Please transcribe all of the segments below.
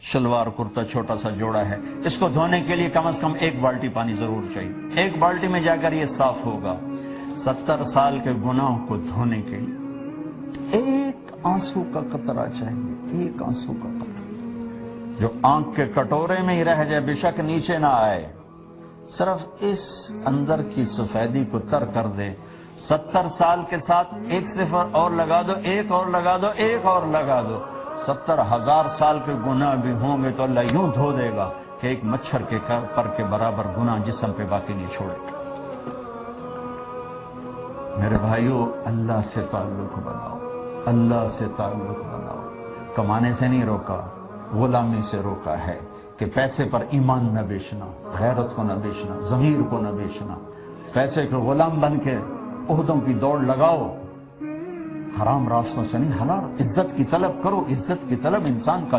شلوار کرتا چھوٹا سا جوڑا ہے، اس کو دھونے کے لیے کم از کم 1 بالٹی پانی ضرور چاہیے، 1 بالٹی میں جا کر یہ صاف ہوگا۔ 70 سال کے گناہوں کو دھونے کے لیے 1 آنسو کا قطرہ چاہیے، 1 آنسو کا قطرہ جو آنکھ کے کٹورے میں ہی رہ جائے، بے شک نیچے نہ آئے، صرف اس اندر کی سفیدی کو تر کر دے۔ 70 سال کے ساتھ 1 صفر اور لگا دو، 1 اور لگا دو، 1 اور لگا دو، 70,000 سال کے گناہ بھی ہوں گے تو اللہ یوں دھو دے گا کہ ایک مچھر کے پر کے برابر گناہ جسم پہ باقی نہیں چھوڑے گا۔ میرے بھائیو، اللہ سے تعلق بناؤ، اللہ سے تعلق بناؤ۔ کمانے سے نہیں روکا، غلامی سے روکا ہے کہ پیسے پر ایمان نہ بیچنا، غیرت کو نہ بیچنا، ضمیر کو نہ بیچنا۔ پیسے کے غلام بن کے عہدوں کی دوڑ لگاؤ، حرام راستوں سے نہیں، حلال عزت کی طلب کرو۔ عزت کی طلب انسان کا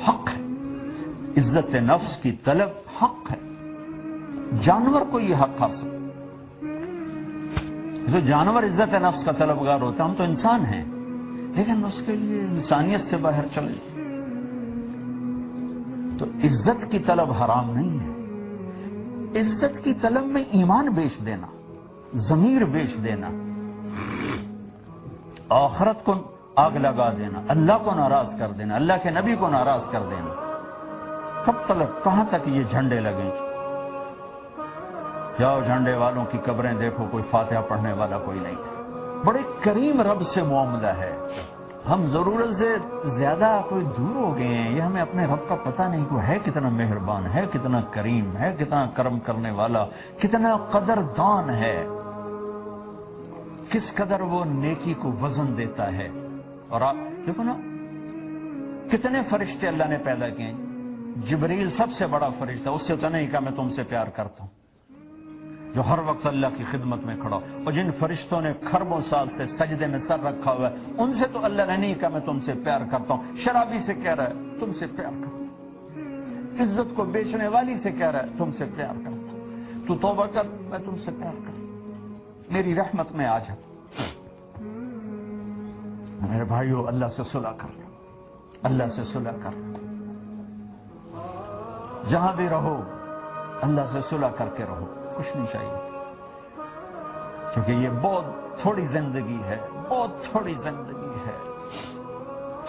حق ہے، عزت نفس کی طلب حق ہے۔ جانور کو یہ حق حاصل، جو جانور عزت نفس کا طلبگار ہوتا ہے، ہم تو انسان ہیں، لیکن اس کے لیے انسانیت سے باہر چلے جائیں۔ تو عزت کی طلب حرام نہیں ہے، عزت کی طلب میں ایمان بیچ دینا، ضمیر بیچ دینا، آخرت کو آگ لگا دینا، اللہ کو ناراض کر دینا، اللہ کے نبی کو ناراض کر دینا، کب تک، کہاں تک یہ جھنڈے لگیں؟ جاؤ جھنڈے والوں کی قبریں دیکھو، کوئی فاتحہ پڑھنے والا کوئی نہیں ہے۔ بڑے کریم رب سے معاملہ ہے، ہم ضرورت سے زیادہ کوئی دور ہو گئے ہیں، یہ ہمیں اپنے رب کا پتہ نہیں، کوئی ہے کتنا مہربان ہے، کتنا کریم ہے، کتنا کرم کرنے والا، کتنا قدردان ہے، کس قدر وہ نیکی کو وزن دیتا ہے۔ اور آپ دیکھو نا، کتنے فرشتے اللہ نے پیدا کیے ہیں۔ جبریل سب سے بڑا فرشتہ، اس سے تو نہیں کہا میں تم سے پیار کرتا ہوں، جو ہر وقت اللہ کی خدمت میں کھڑا، اور جن فرشتوں نے خربوں سال سے سجدے میں سر رکھا ہوا ہے، ان سے تو اللہ نے نہیں کہا میں تم سے پیار کرتا ہوں۔ شرابی سے کہہ رہا ہے تم سے پیار کرتا ہوں، عزت کو بیچنے والی سے کہہ رہا ہے تم سے پیار کرتا ہوں، تو توبہ کر میں تم سے پیار کرتا ہوں، میری رحمت میں آ جا۔ میرے بھائیو، اللہ سے صلح کر لو، اللہ سے صلح کر لو، جہاں بھی رہو اللہ سے صلح کر کے رہو، کچھ نہیں چاہیے، کیونکہ یہ بہت تھوڑی زندگی ہے، بہت تھوڑی زندگی ہے،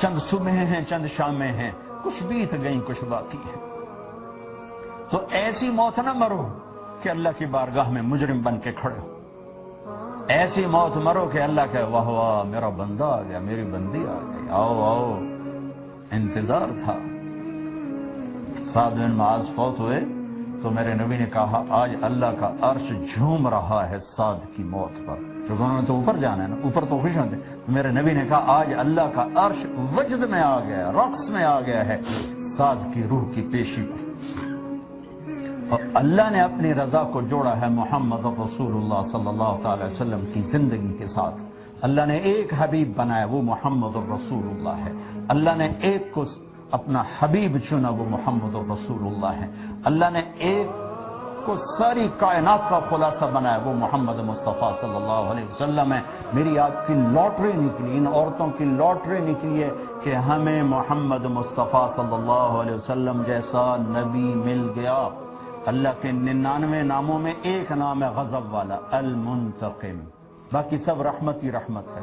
چند صبح ہیں، چند شامیں ہیں، کچھ بیت گئیں، کچھ باقی ہے۔ تو ایسی موت نہ مرو کہ اللہ کی بارگاہ میں مجرم بن کے کھڑے ہو، ایسی موت مرو کہ اللہ کہ واہ واہ میرا بندہ آ گیا، میری بندی آ گئی، آؤ آؤ، انتظار تھا۔ سعد بن معاذ فوت ہوئے تو میرے نبی نے کہا آج اللہ کا عرش جھوم رہا ہے سعد کی موت پر، کیونکہ انہوں نے تو اوپر جانا ہے نا، اوپر تو خوش ہوتے۔ میرے نبی نے کہا آج اللہ کا عرش وجد میں آ گیا، رقص میں آ گیا ہے سعد کی روح کی پیشی پر۔ اور اللہ نے اپنی رضا کو جوڑا ہے محمد رسول اللہ صلی اللہ تعالی وسلم کی زندگی کے ساتھ۔ اللہ نے ایک حبیب بنایا، وہ محمد رسول اللہ ہے۔ اللہ نے ایک کو اپنا حبیب چنا، وہ محمد رسول اللہ ہے۔ اللہ نے ایک کو ساری کائنات کا خلاصہ بنایا، وہ محمد مصطفیٰ صلی اللہ علیہ وسلم ہے۔ میری آپ کی لاٹری نکلی، ان عورتوں کی لاٹری نکلی ہے کہ ہمیں محمد مصطفیٰ صلی اللہ علیہ وسلم جیسا نبی مل گیا۔ اللہ کے 99 ناموں میں ایک نام ہے غضب والا، المنتقم، باقی سب رحمت ہی رحمت ہے،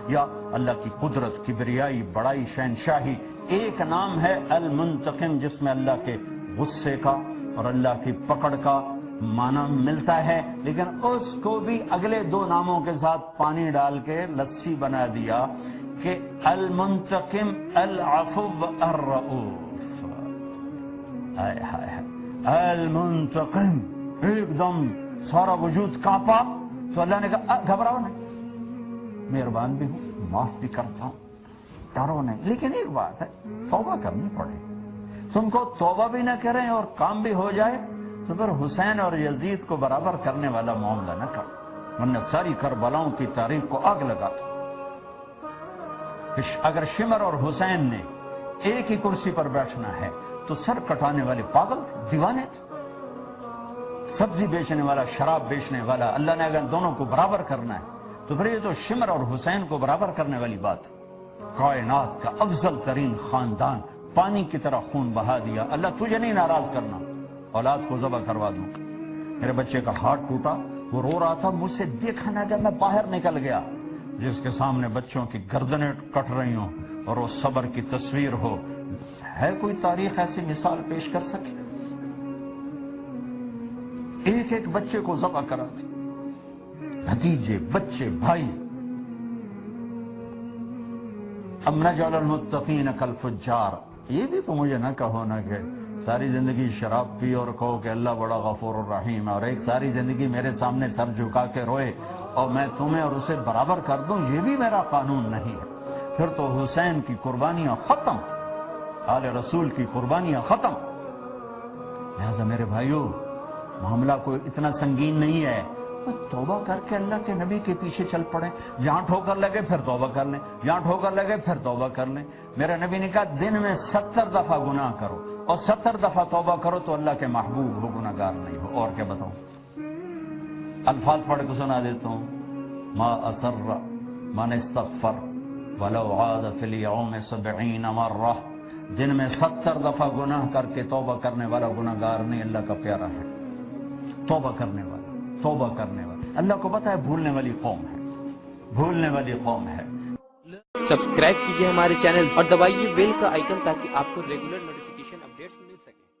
یا اللہ کی قدرت، کبریائی، بڑائی، شہنشاہی۔ ایک نام ہے المنتقم جس میں اللہ کے غصے کا اور اللہ کی پکڑ کا معنی ملتا ہے، لیکن اس کو بھی اگلے 2 ناموں کے ساتھ پانی ڈال کے لسی بنا دیا کہ المنتقم العفو الرؤوف۔ ہائے ہائے ہائے، المنتقم، ایک دم سارا وجود کانپا تو اللہ نے کہا گھبراؤ نہیں، مہربان بھی ہوں، معاف بھی کرتا ہوں، ڈرو نہیں۔ لیکن ایک بات ہے، توبہ کرنی پڑے، تم کو توبہ بھی نہ کریں اور کام بھی ہو جائے تو پھر حسین اور یزید کو برابر کرنے والا معاملہ نہ کرو، ورنہ ساری کربلاؤں کی تاریخ کو آگ لگا دو۔ اگر شمر اور حسین نے ایک ہی کرسی پر بیٹھنا ہے تو سر کٹانے والے پاگل تھے، دیوانے تھے۔ سبزی بیچنے والا، شراب بیچنے والا، اللہ نے اگر دونوں کو برابر کرنا ہے تو پھر یہ تو شمر اور حسین کو برابر کرنے والی بات۔ کائنات کا افضل ترین خاندان پانی کی طرح خون بہا دیا، اللہ تجھے نہیں ناراض کرنا، اولاد کو ذبح کروا دوں۔ میرے بچے کا ہاتھ ٹوٹا، وہ رو رہا تھا، مجھ سے دیکھا نہ گیا، میں باہر نکل گیا۔ جس کے سامنے بچوں کی گردنیں کٹ رہی ہوں اور وہ صبر کی تصویر ہو، ہے کوئی تاریخ ایسی مثال پیش کر سکے؟ ایک ایک بچے کو ذبح کرا تھی، بھتیجے، بچے، بھائی۔ ام نجعل المتقین کالفجار، یہ بھی تو مجھے نہ کہو نا کہ ساری زندگی شراب پی اور کہو کہ اللہ بڑا غفور الرحیم ہے، اور ایک ساری زندگی میرے سامنے سر جھکا کے روئے اور میں تمہیں اور اسے برابر کر دوں، یہ بھی میرا قانون نہیں ہے۔ پھر تو حسین کی قربانیاں ختم، آل رسول کی قربانیاں ختم۔ لہذا میرے بھائیو، معاملہ کوئی اتنا سنگین نہیں ہے، توبہ کر کے اللہ کے نبی کے پیچھے چل پڑیں، جہاں ٹھوکر لگے پھر توبہ کر لیں، جہاں ٹھوکر لگے پھر توبہ کر لیں۔ میرے نبی نے کہا دن میں 70 دفعہ گناہ کرو اور 70 دفعہ توبہ کرو تو اللہ کے محبوب ہو، گناہ گار نہیں ہو۔ اور کیا بتاؤں؟ الفاظ پڑھ کے سنا دیتا ہوں، ما اسر من استغفر ولو عاد فی اليوم 70 مرہ، دن میں 70 دفعہ گناہ کر کے توبہ کرنے والا گناہ گار نہیں، اللہ کا پیارا ہے۔ توبہ کرنے والا، توبہ کرنے والا، اللہ کو پتہ ہے بھولنے والی قوم ہے، بھولنے والی قوم ہے۔ سبسکرائب کیجئے ہمارے چینل اور دبائیے بیل کا آئیکن تاکہ آپ کو ریگولر نوٹیفیکیشن اپڈیٹس مل سکیں۔